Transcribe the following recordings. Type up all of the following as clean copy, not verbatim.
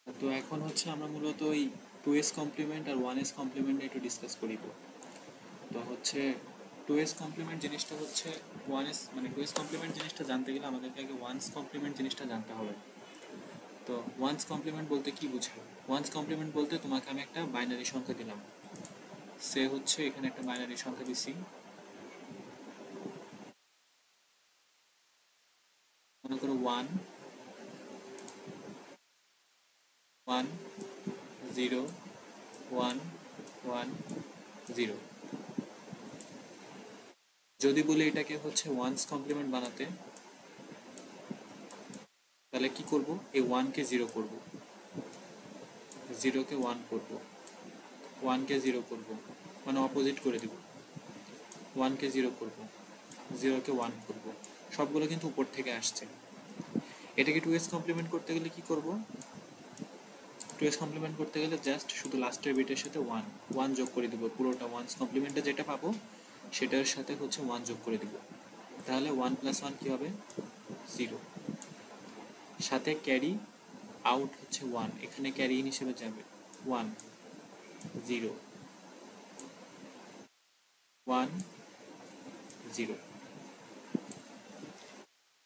তো এখন হচ্ছে আমরা মূলত ওই 2s কমপ্লিমেন্ট আর 1s কমপ্লিমেন্ট একটু ডিসকাস করিব। তো হচ্ছে 2s কমপ্লিমেন্ট জিনিসটা হচ্ছে 1s মানে 2s কমপ্লিমেন্ট জিনিসটা জানতে গেলে আমাদেরকে আগে 1s কমপ্লিমেন্ট জিনিসটা জানতে হবে। তো 1s কমপ্লিমেন্ট বলতে কি বোঝায়? 1s কমপ্লিমেন্ট বলতে তোমাকে আমি একটা বাইনারি সংখ্যা দিলাম, সে হচ্ছে এখানে একটা বাইনারি সংখ্যা দিছি, মনে করো 1 1 0 1 1 0। যদি বলি এটাকে হচ্ছে 1s কমপ্লিমেন্ট বানাতে, তাহলে কি করব? এই 1 কে 0 করব, 0 কে 1 করব, 1 কে 0 করব, মানে অপোজিট করে দিব। 1 কে 0 করব, 0 কে 1 করব, সবগুলো কিন্তু উপর থেকে আসছে। এটাকে 2s কমপ্লিমেন্ট করতে গেলে কি করব? 2s কমপ্লিমেন্ট করতে গেলে জাস্ট শুধু লাস্টের বিটের সাথে 1 1 যোগ করে দিব, পুরোটা 1s কমপ্লিমেন্টে যেটা পাবো সেটার সাথে হচ্ছে 1 যোগ করে দিব। তাহলে 1 প্লাস 1 কি হবে? 0। সাথে ক্যারি আউট হচ্ছে 1, এখানে ক্যারি ইন হিসেবে যাবে 1 0 1 0।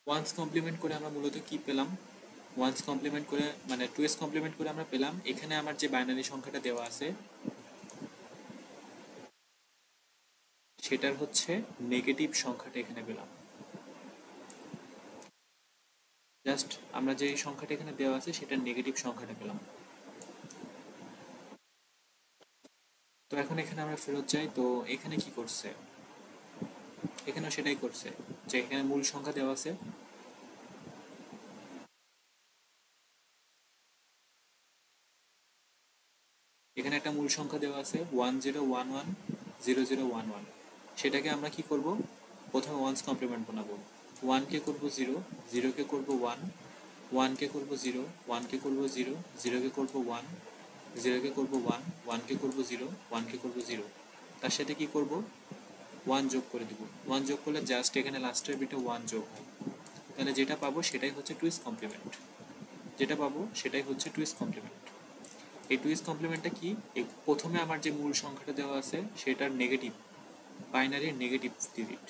ওয়ান্স কমপ্লিমেন্ট করে আমরা মূলত কি পেলাম? ওয়ান্স কমপ্লিমেন্ট করে মানে 2s কমপ্লিমেন্ট করে আমরা পেলাম এখানে আমার যে বাইনারি সংখ্যাটা দেওয়া আছে সেটার হচ্ছে নেগেটিভ সংখ্যাটা এখানে পেলাম। জাস্ট আমরা যে সংখ্যাটা এখানে দেওয়া আছে সেটার নেগেটিভ সংখ্যাটা পেলাম। তো এখন এখানে আমরা ফেরত যাই। তো এখানে কি করছে? এখানেও সেটাই করছে, যে এখানে মূল সংখ্যা দেওয়া আছে, এখানে একটা মূল সংখ্যা দেওয়া আছে 10110011, সেটাকে আমরা কি করব? প্রথমে ওয়ান্স কমপ্লিমেন্ট বানাবো। 1 কে করব 0, 0 কে করব 1, 1 কে করব 0, 1 কে করব 0, 0 কে করব 1, 0 কে করব 1, 1 কে করব 0, 1 কে করব 0, তার সাথে কি করব? 1 যোগ করে দেব। 1 যোগ করলে জাস্ট এখানে লাস্টের বিটে 1 যোগ হয়, তাহলে যেটা পাবো সেটাই হচ্ছে 2s কমপ্লিমেন্ট। যেটা পাবো সেটাই হচ্ছে 2s কমপ্লিমেন্ট। এই 2s কমপ্লিমেন্টটা কি? প্রথমে আমার যে মূল সংখ্যাটা দেওয়া আছে সেটার নেগেটিভ, বাইনারির নেগেটিভ ডিজিট,